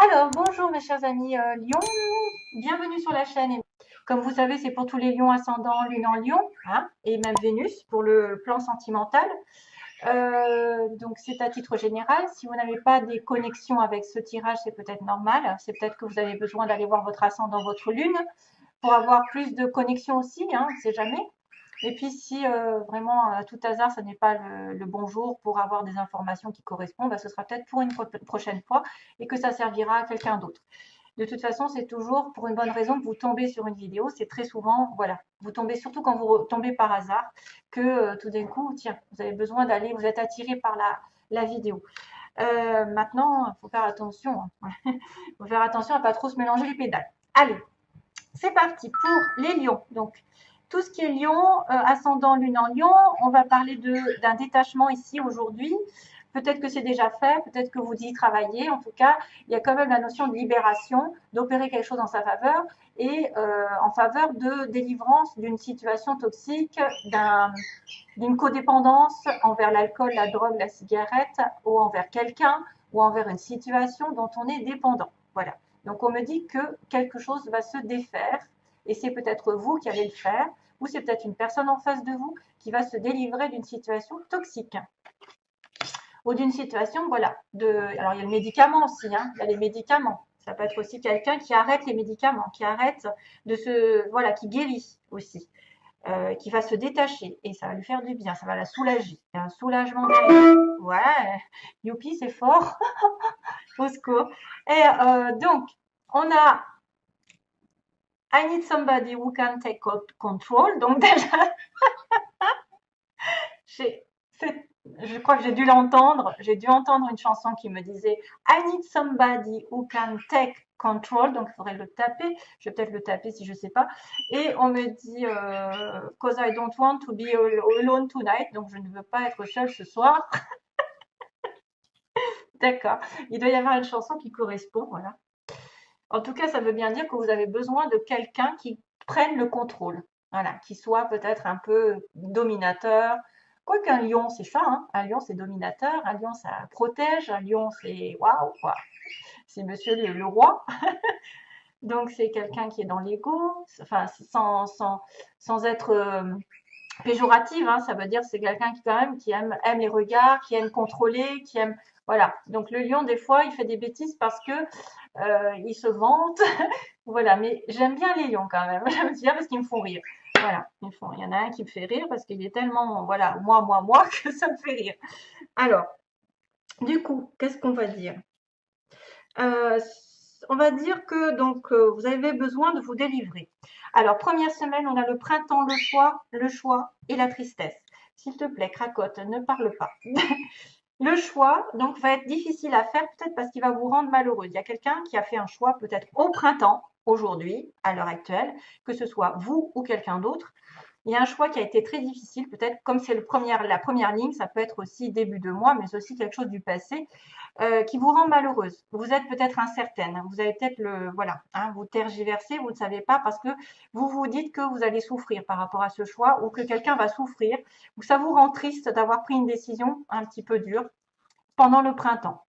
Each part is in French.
Alors, bonjour mes chers amis Lion, bienvenue sur la chaîne. Comme vous savez, c'est pour tous les lions ascendants, lune en lion, hein, et même Vénus pour le plan sentimental. Donc c'est à titre général. Si vous n'avez pas des connexions avec ce tirage, c'est peut-être normal. C'est peut-être que vous avez besoin d'aller voir votre ascendant, votre lune, pour avoir plus de connexions aussi, hein, on ne sait jamais. Et puis si vraiment à tout hasard, ce n'est pas le bon jour pour avoir des informations qui correspondent, bah, ce sera peut-être pour une prochaine fois et que ça servira à quelqu'un d'autre. De toute façon, c'est toujours pour une bonne raison que vous tombez sur une vidéo. C'est très souvent, voilà, vous tombez surtout quand vous tombez par hasard, que tout d'un coup, tiens, vous avez besoin d'aller, vous êtes attiré par la vidéo. Maintenant, il faut faire attention. Hein. Il faut faire attention à ne pas trop se mélanger les pédales. Allez, c'est parti pour les lions. Donc, tout ce qui est lion, ascendant lune en lion, on va parler d'un détachement ici aujourd'hui. Peut-être que c'est déjà fait, peut-être que vous y travaillez. En tout cas, il y a quand même la notion de libération, d'opérer quelque chose en sa faveur et en faveur de délivrance d'une situation toxique, d'une codépendance envers l'alcool, la drogue, la cigarette ou envers quelqu'un ou envers une situation dont on est dépendant. Voilà. Donc on me dit que quelque chose va se défaire et c'est peut-être vous qui allez le faire ou c'est peut-être une personne en face de vous qui va se délivrer d'une situation toxique ou d'une situation, voilà. Alors il y a le médicament aussi, hein, il y a les médicaments. Ça peut être aussi quelqu'un qui arrête les médicaments, qui arrête voilà, qui guérit aussi, qui va se détacher et ça va lui faire du bien, ça va la soulager. Il y a un soulagement derrière. Ouais, youpi, c'est fort, au secours. Et donc, on a I need somebody who can take control. Donc déjà, je crois que j'ai dû l'entendre. J'ai dû entendre une chanson qui me disait I need somebody who can take control. Donc il faudrait le taper. Je vais peut-être le taper si je ne sais pas. Et on me dit cause I don't want to be alone tonight. Donc je ne veux pas être seule ce soir. D'accord. Il doit y avoir une chanson qui correspond. Voilà. En tout cas, ça veut bien dire que vous avez besoin de quelqu'un qui prenne le contrôle. Voilà, qui soit peut-être un peu dominateur. Quoiqu'un lion, c'est ça, hein. Un lion, c'est dominateur. Un lion, ça protège. Un lion, c'est waouh, quoi. C'est monsieur le roi. Donc, c'est quelqu'un qui est dans l'ego, enfin, sans être péjorative, hein, ça veut dire c'est quelqu'un qui quand même qui aime les regards, qui aime contrôler, qui aime voilà. Donc le lion des fois il fait des bêtises parce que il se vante, voilà. Mais j'aime bien les lions quand même, j'aime bien parce qu'ils me font rire. Voilà, il y en a un qui me fait rire parce qu'il est tellement voilà moi que ça me fait rire. Alors du coup qu'est-ce qu'on va dire? Euh, on va dire que donc vous avez besoin de vous délivrer. Alors première semaine, on a le printemps, le choix et la tristesse. S'il te plaît, cracotte, ne parle pas. Le choix, donc, va être difficile à faire, peut-être parce qu'il va vous rendre malheureux. Il y a quelqu'un qui a fait un choix, peut-être au printemps, aujourd'hui, à l'heure actuelle, que ce soit vous ou quelqu'un d'autre. Il y a un choix qui a été très difficile, peut-être comme c'est la première ligne, ça peut être aussi début de mois, mais aussi quelque chose du passé qui vous rend malheureuse. Vous êtes peut-être incertaine, vous avez peut-être voilà, hein, vous tergiversez, vous ne savez pas parce que vous vous dites que vous allez souffrir par rapport à ce choix ou que quelqu'un va souffrir ou ça vous rend triste d'avoir pris une décision un petit peu dure pendant le printemps.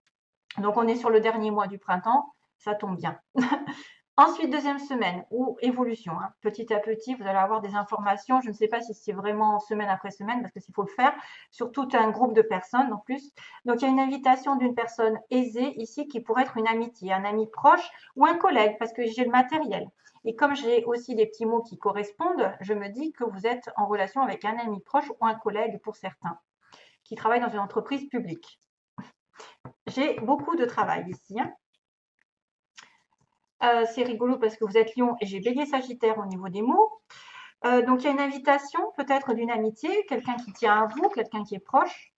Donc on est sur le dernier mois du printemps, ça tombe bien. Ensuite, deuxième semaine, ou évolution. Hein. Petit à petit, vous allez avoir des informations. Je ne sais pas si c'est vraiment semaine après semaine, parce qu'il faut le faire sur tout un groupe de personnes en plus. Donc, il y a une invitation d'une personne aisée ici qui pourrait être une amitié, un ami proche ou un collègue, parce que j'ai le matériel. Et comme j'ai aussi des petits mots qui correspondent, je me dis que vous êtes en relation avec un ami proche ou un collègue pour certains, qui travaille dans une entreprise publique. J'ai beaucoup de travail ici. Hein. C'est rigolo parce que vous êtes lion et j'ai bélier sagittaire au niveau des mots. Donc il y a une invitation peut-être d'une amitié, quelqu'un qui tient à vous, quelqu'un qui est proche.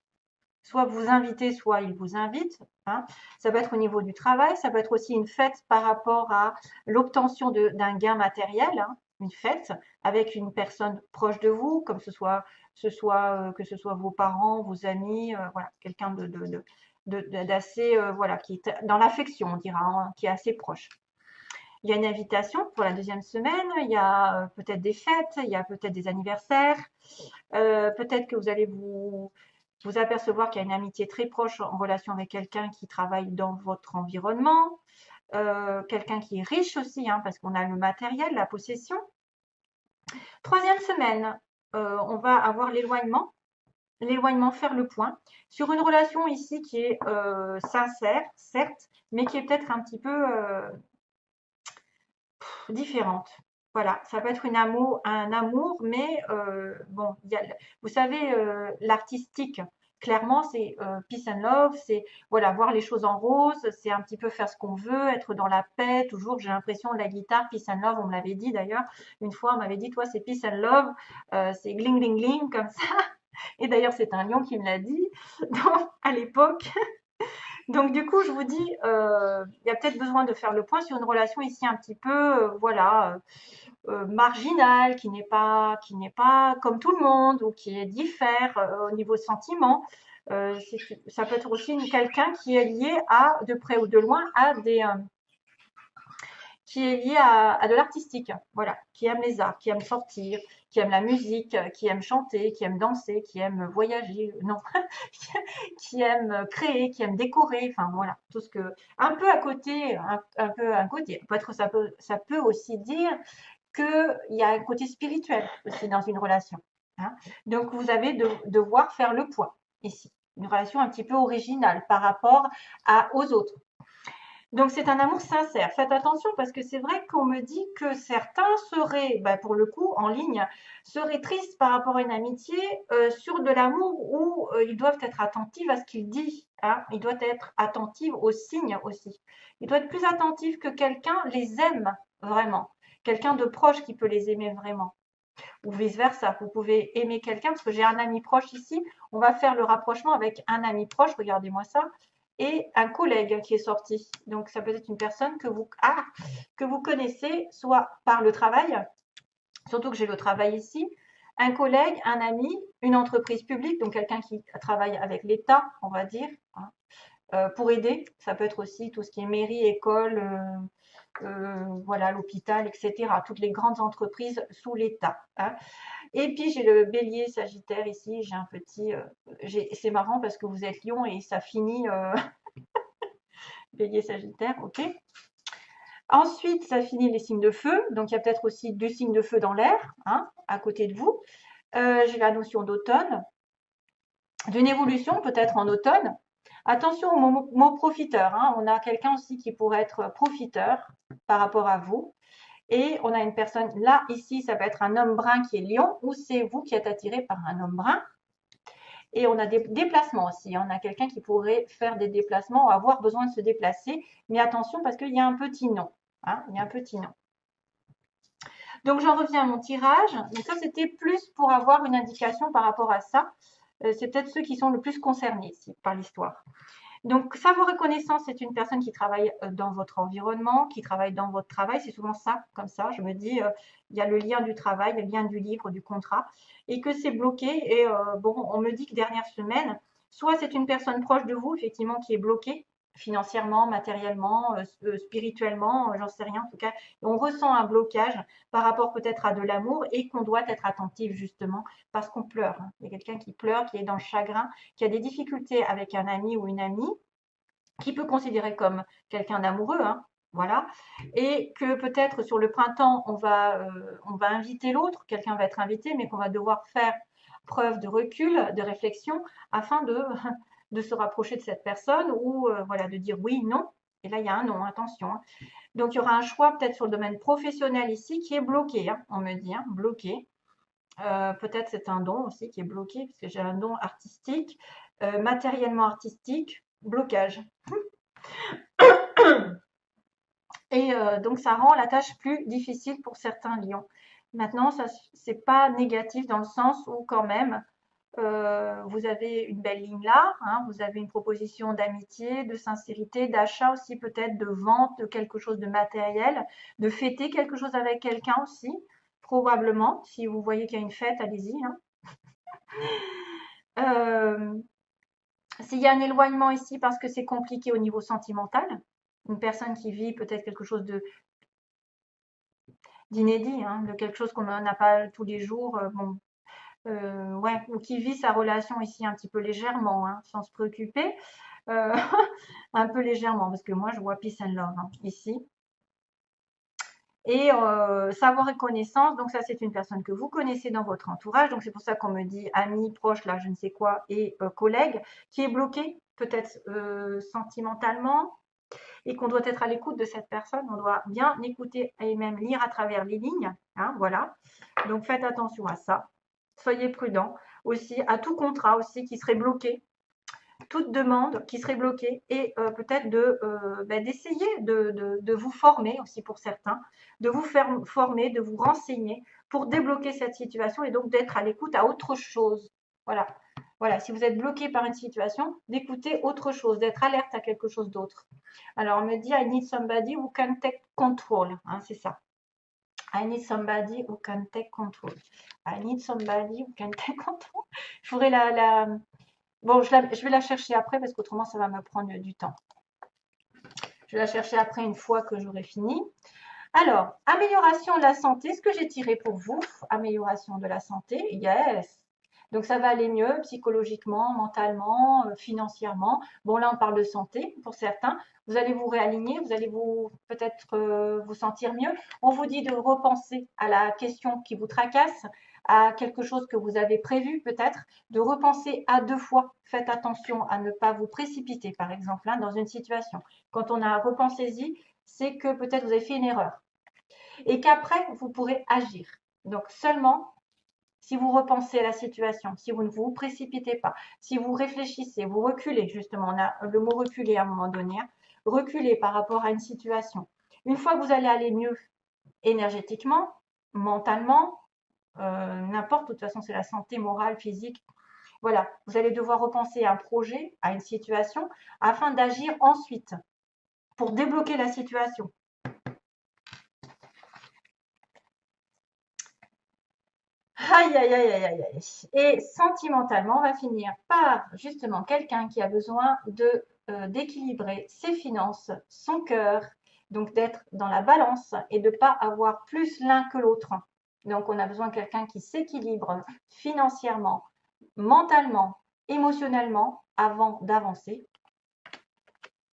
Soit vous invitez, soit il vous invite. Hein. Ça peut être au niveau du travail, ça peut être aussi une fête par rapport à l'obtention d'un gain matériel, hein, une fête avec une personne proche de vous, comme que ce soit vos parents, vos amis, voilà, quelqu'un d'assez, voilà, qui est dans l'affection, on dira, hein, qui est assez proche. Il y a une invitation pour la deuxième semaine, il y a peut-être des fêtes, il y a peut-être des anniversaires, peut-être que vous allez vous apercevoir qu'il y a une amitié très proche en relation avec quelqu'un qui travaille dans votre environnement. quelqu'un qui est riche aussi, hein, parce qu'on a le matériel, la possession. Troisième semaine, on va avoir l'éloignement. L'éloignement, faire le point sur une relation ici qui est sincère, certes, mais qui est peut-être un petit peu différente. Voilà, ça peut être un amour, mais bon, vous savez, l'artistique, clairement, c'est peace and love, c'est voilà, voir les choses en rose, c'est un petit peu faire ce qu'on veut, être dans la paix, toujours, j'ai l'impression de la guitare, peace and love, on me l'avait dit d'ailleurs, une fois, on m'avait dit, toi, c'est peace and love, c'est gling, gling, gling, comme ça. Et d'ailleurs, c'est un lion qui me l'a dit à l'époque. Donc du coup, je vous dis, il y a peut-être besoin de faire le point sur une relation ici un petit peu, voilà, marginale, qui n'est pas comme tout le monde ou qui est diffère au niveau sentiment. Ça peut être aussi quelqu'un qui est lié à, de près ou de loin, à qui est lié à de l'artistique, voilà, qui aime les arts, qui aime sortir, qui aime la musique, qui aime chanter, qui aime danser, qui aime voyager, non, qui aime créer, qui aime décorer, enfin voilà, tout ce que, un peu à côté, un peu à côté. Peut-être ça peut aussi dire qu'il y a un côté spirituel aussi dans une relation. Hein. Donc vous avez de devoir faire le point ici, une relation un petit peu originale par rapport aux autres. Donc c'est un amour sincère. Faites attention parce que c'est vrai qu'on me dit que certains seraient, pour le coup, en ligne, seraient tristes par rapport à une amitié sur de l'amour où ils doivent être attentifs à ce qu'il dit. Hein. Ils doivent être attentifs aux signes aussi. Ils doivent être plus attentifs que quelqu'un les aime vraiment. Quelqu'un de proche qui peut les aimer vraiment. Ou vice-versa. Vous pouvez aimer quelqu'un parce que j'ai un ami proche ici. On va faire le rapprochement avec un ami proche. Regardez-moi ça et un collègue qui est sorti. Donc, ça peut être une personne que vous connaissez, soit par le travail, surtout que j'ai le travail ici, un collègue, un ami, une entreprise publique, donc quelqu'un qui travaille avec l'État, on va dire, hein, pour aider. Ça peut être aussi tout ce qui est mairie, école, voilà, l'hôpital, etc. Toutes les grandes entreprises sous l'État. Hein. Et puis j'ai le bélier sagittaire ici, j'ai un petit... c'est marrant parce que vous êtes lion et ça finit... bélier sagittaire, ok. Ensuite, ça finit les signes de feu. Donc, il y a peut-être aussi deux signes de feu dans l'air, hein, à côté de vous. J'ai la notion d'automne, d'une évolution peut-être en automne. Attention au mot profiteur. Hein. On a quelqu'un aussi qui pourrait être profiteur par rapport à vous. Et on a une personne, là, ici, ça peut être un homme brun qui est lion ou c'est vous qui êtes attiré par un homme brun. Et on a des déplacements aussi. On a quelqu'un qui pourrait faire des déplacements ou avoir besoin de se déplacer. Mais attention parce qu'il y a un petit nom. Hein, il y a un petit nom. Donc, j'en reviens à mon tirage. Donc, ça, c'était plus pour avoir une indication par rapport à ça. C'est peut-être ceux qui sont le plus concernés ici par l'histoire. Donc, savoir reconnaissance, c'est une personne qui travaille dans votre environnement, qui travaille dans votre travail. C'est souvent ça, comme ça. Je me dis, il y a le lien du travail, le lien du livre, du contrat, et que c'est bloqué. Et bon, on me dit que dernière semaine, soit c'est une personne proche de vous, effectivement, qui est bloquée financièrement, matériellement, spirituellement, j'en sais rien. En tout cas, on ressent un blocage par rapport peut-être à de l'amour et qu'on doit être attentif justement parce qu'on pleure. Hein. Il y a quelqu'un qui pleure, qui est dans le chagrin, qui a des difficultés avec un ami ou une amie, qui peut considérer comme quelqu'un d'amoureux, hein, voilà, et que peut-être sur le printemps, on va inviter l'autre, quelqu'un va être invité, mais qu'on va devoir faire preuve de recul, de réflexion, afin de se rapprocher de cette personne ou voilà, de dire oui, non. Et là, il y a un non, attention. Hein. Donc, il y aura un choix peut-être sur le domaine professionnel ici qui est bloqué, hein, on me dit, hein, bloqué. Peut-être c'est un don aussi qui est bloqué, parce que j'ai un don artistique, matériellement artistique, blocage. Et donc, ça rend la tâche plus difficile pour certains lions. Maintenant, ça c'est pas négatif dans le sens où quand même, vous avez une belle ligne là, hein, vous avez une proposition d'amitié, de sincérité, d'achat aussi peut-être, de vente de quelque chose de matériel, de fêter quelque chose avec quelqu'un aussi, probablement. Si vous voyez qu'il y a une fête, allez-y. Hein. S'il y a un éloignement ici parce que c'est compliqué au niveau sentimental, une personne qui vit peut-être quelque chose d'inédit, hein, de quelque chose qu'on n'a pas tous les jours, bon, ouais, ou qui vit sa relation ici un petit peu légèrement, hein, sans se préoccuper. euh, un peu légèrement, parce que moi, je vois peace and love hein, ici. Et savoir et connaissance, donc ça, c'est une personne que vous connaissez dans votre entourage. Donc, c'est pour ça qu'on me dit ami, proche, là, je ne sais quoi, et collègue, qui est bloqué, peut-être sentimentalement, et qu'on doit être à l'écoute de cette personne. On doit bien écouter et même lire à travers les lignes. Hein, voilà. Donc, faites attention à ça. Soyez prudents. Aussi, à tout contrat aussi qui serait bloqué, toute demande qui serait bloquée et peut-être d'essayer de vous former aussi pour certains, de vous faire former, de vous renseigner pour débloquer cette situation et donc d'être à l'écoute à autre chose. Voilà. Voilà, si vous êtes bloqué par une situation, d'écouter autre chose, d'être alerte à quelque chose d'autre. Alors, on me dit, I need somebody who can take control. Hein, c'est ça. I need somebody who can take control. I need somebody who can take control. Je ferai Bon, je vais la chercher après parce qu'autrement, ça va me prendre du temps. Je vais la chercher après une fois que j'aurai fini. Alors, amélioration de la santé, ce que j'ai tiré pour vous, amélioration de la santé, yes. Donc, ça va aller mieux psychologiquement, mentalement, financièrement. Bon, là, on parle de santé pour certains. Vous allez vous réaligner, vous allez vous peut-être vous sentir mieux. On vous dit de repenser à la question qui vous tracasse, à quelque chose que vous avez prévu peut-être, de repenser à 2 fois. Faites attention à ne pas vous précipiter, par exemple, hein, dans une situation. Quand on a repensé-y, c'est que peut-être vous avez fait une erreur et qu'après, vous pourrez agir. Donc seulement si vous repensez à la situation, si vous ne vous précipitez pas, si vous réfléchissez, vous reculez, justement, on a le mot reculer à un moment donné, hein, reculer par rapport à une situation. Une fois que vous allez aller mieux énergétiquement, mentalement, n'importe, de toute façon c'est la santé morale, physique, voilà, vous allez devoir repenser à un projet, à une situation, afin d'agir ensuite pour débloquer la situation. Aïe, aïe, aïe, aïe, aïe, aïe. Et sentimentalement, on va finir par justement quelqu'un qui a besoin d'équilibrer ses finances, son cœur, donc d'être dans la balance et de ne pas avoir plus l'un que l'autre. Donc on a besoin de quelqu'un qui s'équilibre financièrement, mentalement, émotionnellement avant d'avancer.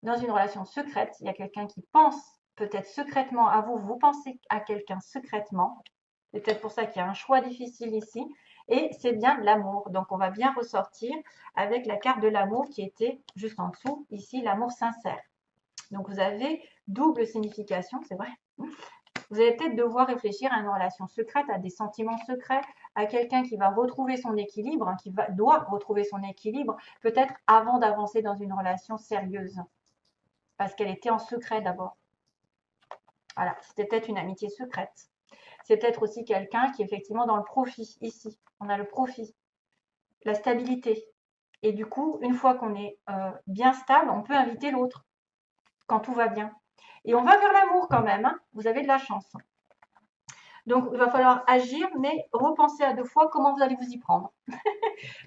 Dans une relation secrète, il y a quelqu'un qui pense peut-être secrètement à vous, vous pensez à quelqu'un secrètement. C'est peut-être pour ça qu'il y a un choix difficile ici. Et c'est bien de l'amour. Donc, on va bien ressortir avec la carte de l'amour qui était juste en dessous. Ici, l'amour sincère. Donc, vous avez double signification, c'est vrai. Vous allez peut-être devoir réfléchir à une relation secrète, à des sentiments secrets, à quelqu'un qui va retrouver son équilibre, hein, doit retrouver son équilibre, peut-être avant d'avancer dans une relation sérieuse. Parce qu'elle était en secret d'abord. Voilà, c'était peut-être une amitié secrète. C'est peut-être aussi quelqu'un qui est effectivement dans le profit. Ici, on a le profit, la stabilité. Et du coup, une fois qu'on est bien stable, on peut inviter l'autre quand tout va bien. Et on va vers l'amour quand même. Hein, vous avez de la chance. Donc, il va falloir agir, mais repenser à 2 fois comment vous allez vous y prendre.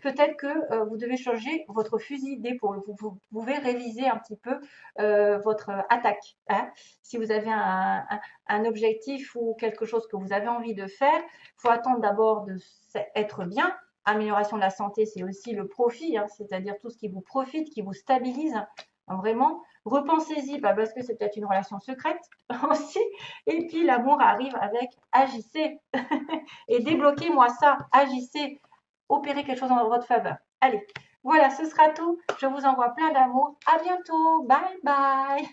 Peut-être que vous devez changer votre fusil d'épaule. Vous pouvez réviser un petit peu votre attaque. Hein. Si vous avez un objectif ou quelque chose que vous avez envie de faire, il faut attendre d'abord d'être bien. Amélioration de la santé, c'est aussi le profit, hein, c'est-à-dire tout ce qui vous profite, qui vous stabilise. Donc vraiment, repensez-y, parce que c'est peut-être une relation secrète aussi. Et puis l'amour arrive avec agissez et débloquez-moi ça, agissez, opérez quelque chose en votre faveur. Allez, voilà, ce sera tout. Je vous envoie plein d'amour. À bientôt. Bye bye.